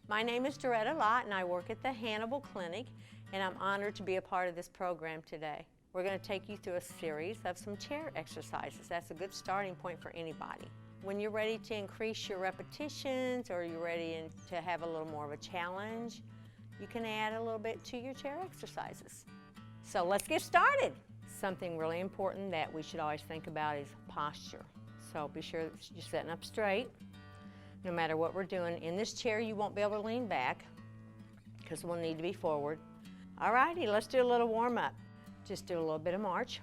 My name is Doretta Lott and I work at the Hannibal Clinic, and I'm honored to be a part of this program today. We're going to take you through a series of some chair exercises. That's a good starting point for anybody. When you're ready to increase your repetitions or you're ready to have a little more of a challenge, you can add a little bit to your chair exercises. So let's get started. Something really important that we should always think about is posture. So be sure that you're sitting up straight. No matter what we're doing, in this chair you won't be able to lean back because we'll need to be forward. Alrighty, let's do a little warm up. Just do a little bit of march.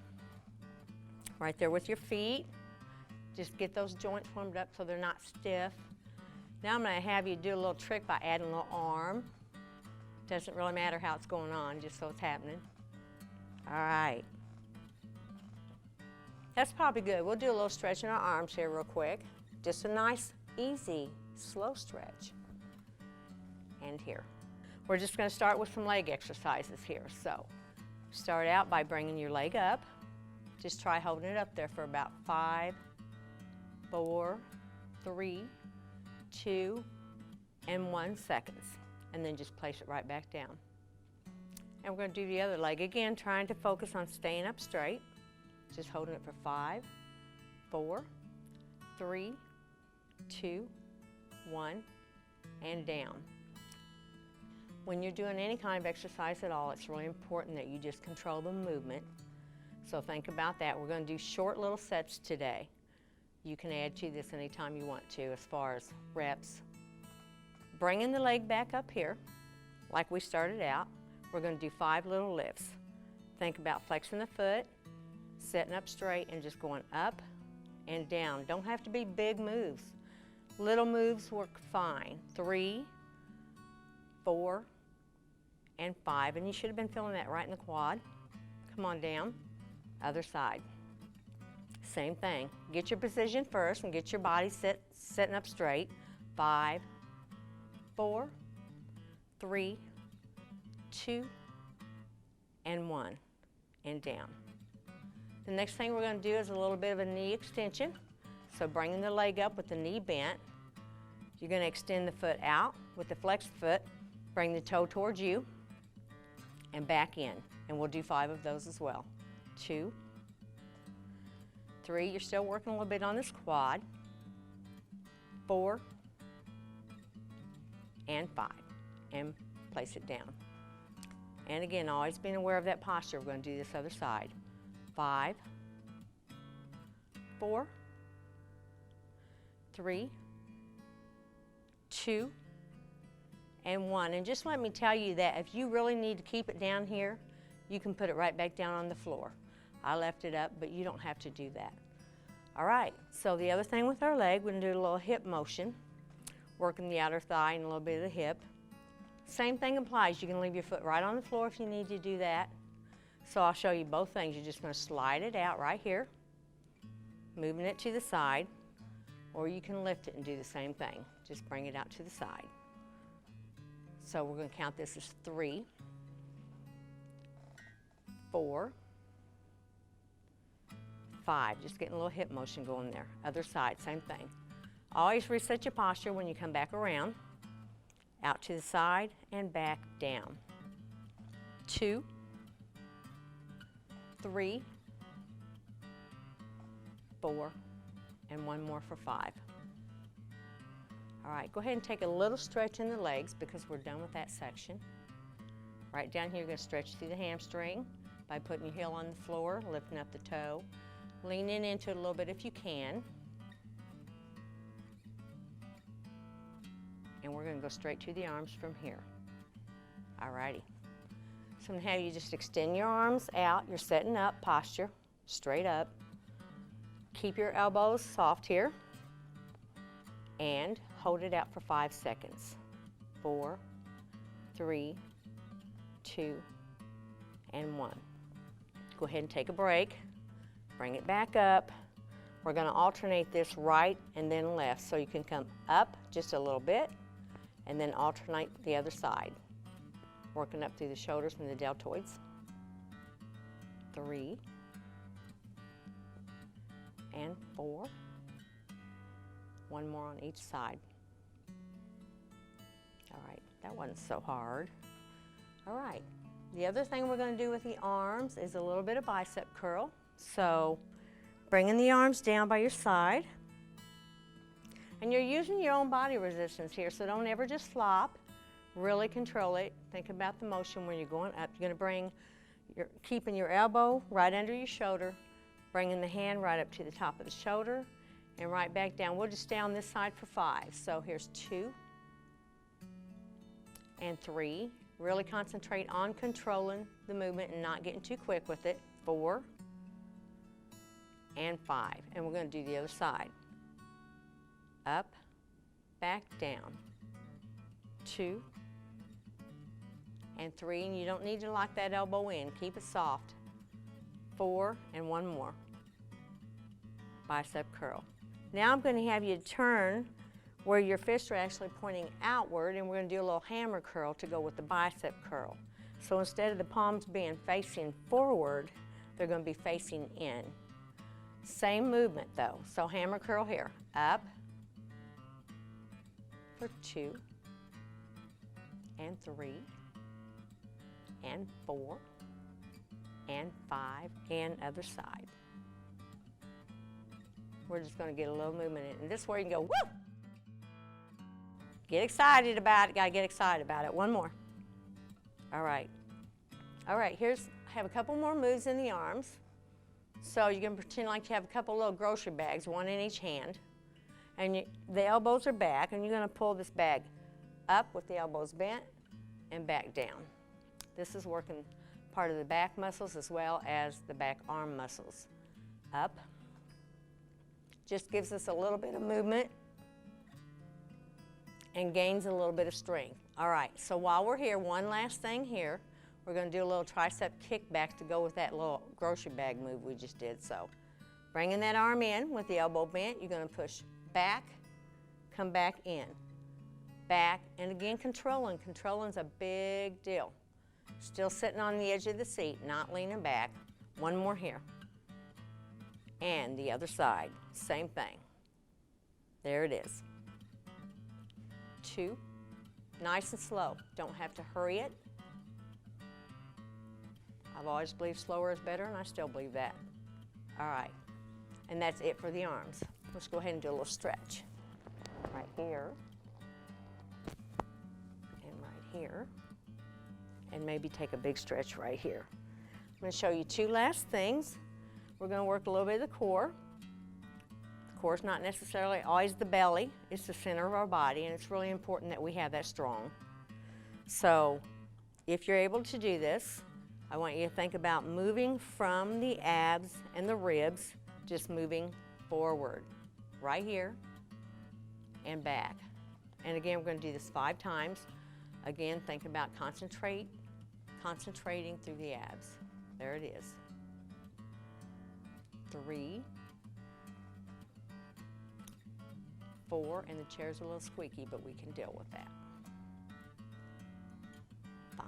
Right there with your feet. Just get those joints warmed up so they're not stiff. Now I'm going to have you do a little trick by adding a little arm. Doesn't really matter how it's going on, just so it's happening. Alright. That's probably good. We'll do a little stretch in our arms here real quick. Just a nice, easy, slow stretch. And here. We're just going to start with some leg exercises here. So, start out by bringing your leg up. Just try holding it up there for about 5, 4, 3, 2, and 1 seconds. And then just place it right back down. And we're going to do the other leg again, trying to focus on staying up straight. Just holding it for 5, 4, 3, 2, 1, and down. When you're doing any kind of exercise at all, it's really important that you just control the movement. So think about that. We're going to do short little sets today. You can add to this anytime you want to as far as reps. Bringing the leg back up here, like we started out, we're going to do 5 little lifts. Think about flexing the foot, sitting up straight, and just going up and down. Don't have to be big moves. Little moves work fine. 3, 4, and 5. And you should have been feeling that right in the quad. Come on down. Other side. Same thing. Get your position first and get your body sitting up straight. 5, 4, 3, 2, and 1. And down. The next thing we're going to do is a little bit of a knee extension. So bringing the leg up with the knee bent, you're going to extend the foot out with the flexed foot, bring the toe towards you, and back in. And we'll do 5 of those as well. 2, 3, you're still working a little bit on this quad. 4, and 5, and place it down. And again, always being aware of that posture. We're going to do this other side. 5, 4, 3, 2, and 1. And just let me tell you that if you really need to keep it down here, you can put it right back down on the floor. I left it up, but you don't have to do that. All right, so the other thing with our leg, we're going to do a little hip motion, working the outer thigh and a little bit of the hip. Same thing applies. You can leave your foot right on the floor if you need to do that. So I'll show you both things. You're just going to slide it out right here, moving it to the side, or you can lift it and do the same thing. Just bring it out to the side. So we're going to count this as 3, 4, 5. Just getting a little hip motion going there. Other side, same thing. Always reset your posture when you come back around. Out to the side and back down. 2, 3, 4, and 1 more for 5. All right, go ahead and take a little stretch in the legs because we're done with that section. Right down here, you're going to stretch through the hamstring by putting your heel on the floor, lifting up the toe, leaning into it a little bit if you can. And we're going to go straight to the arms from here. All righty. So I'm going to have you just extend your arms out. You're setting up, posture, straight up. Keep your elbows soft here. And hold it out for 5 seconds. 4, 3, 2, and 1. Go ahead and take a break. Bring it back up. We're going to alternate this right and then left. So you can come up just a little bit and then alternate the other side. Working up through the shoulders and the deltoids. 3, and 4. 1 more on each side. All right, that wasn't so hard. All right, the other thing we're going to do with the arms is a little bit of bicep curl. So bringing the arms down by your side. And you're using your own body resistance here, so don't ever just flop. Really control it. Think about the motion when you're going up. You're going to keeping your elbow right under your shoulder, bringing the hand right up to the top of the shoulder, and right back down. We'll just stay on this side for 5. So here's 2 and 3. Really concentrate on controlling the movement and not getting too quick with it. 4 and 5. And we're going to do the other side. Up, back, down. 2 and 3, and you don't need to lock that elbow in. Keep it soft. 4 and 1 more. Bicep curl. Now I'm going to have you turn where your fists are actually pointing outward, and we're going to do a little hammer curl to go with the bicep curl. So instead of the palms being facing forward, they're going to be facing in. Same movement though. So hammer curl here. Up for 2 and 3 and 4 and 5 and other side. We're just going to get a little movement in. And this is where you can go, woo! Get excited about it. Got to get excited about it. One more. All right. All right, I have a couple more moves in the arms. So you can pretend like you have a couple little grocery bags, one in each hand. And the elbows are back, and you're going to pull this bag up with the elbows bent and back down. This is working part of the back muscles as well as the back arm muscles. Up. Just gives us a little bit of movement and gains a little bit of strength. All right, so while we're here, one last thing here. We're going to do a little tricep kickback to go with that little grocery bag move we just did. So bringing that arm in with the elbow bent, you're going to push back, come back in, back, and again controlling. Controlling's a big deal. Still sitting on the edge of the seat, not leaning back. One more here. And the other side, same thing. There it is. 2, nice and slow. Don't have to hurry it. I've always believed slower is better, and I still believe that. All right, and that's it for the arms. Let's go ahead and do a little stretch. Right here, and right here, and maybe take a big stretch right here. I'm going to show you 2 last things. We're going to work a little bit of the core. The core is not necessarily always the belly. It's the center of our body, and it's really important that we have that strong. So if you're able to do this, I want you to think about moving from the abs and the ribs, just moving forward, right here and back. And again, we're going to do this 5 times. Again, think about concentrating through the abs. There it is. 3, 4, and the chair's a little squeaky, but we can deal with that. 5.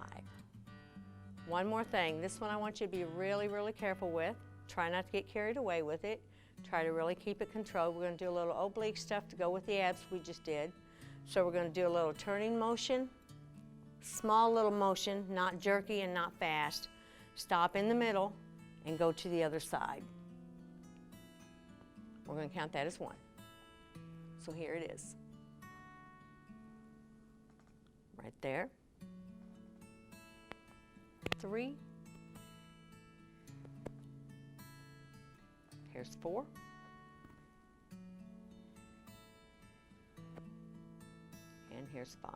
One more thing, this one I want you to be really, really careful with. Try not to get carried away with it. Try to really keep it controlled. We're going to do a little oblique stuff to go with the abs we just did. So we're going to do a little turning motion, small little motion, not jerky and not fast. Stop in the middle and go to the other side. We're going to count that as 1. So here it is. Right there. 3. Here's 4. And here's 5.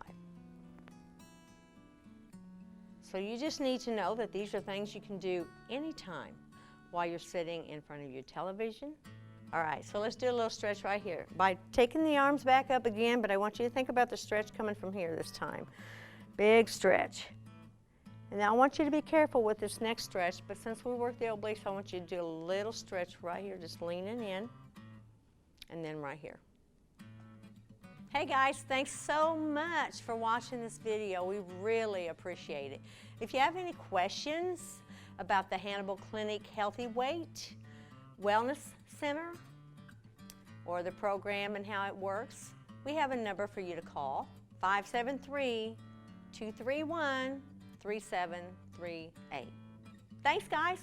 So you just need to know that these are things you can do anytime while you're sitting in front of your television. All right, so let's do a little stretch right here. By taking the arms back up again, but I want you to think about the stretch coming from here this time. Big stretch. And now I want you to be careful with this next stretch, but since we work the obliques, I want you to do a little stretch right here, just leaning in, and then right here. Hey guys, thanks so much for watching this video. We really appreciate it. If you have any questions about the Hannibal Clinic Healthy Weight Wellness Center or the program and how it works, we have a number for you to call. 573-231-3738. Thanks, guys.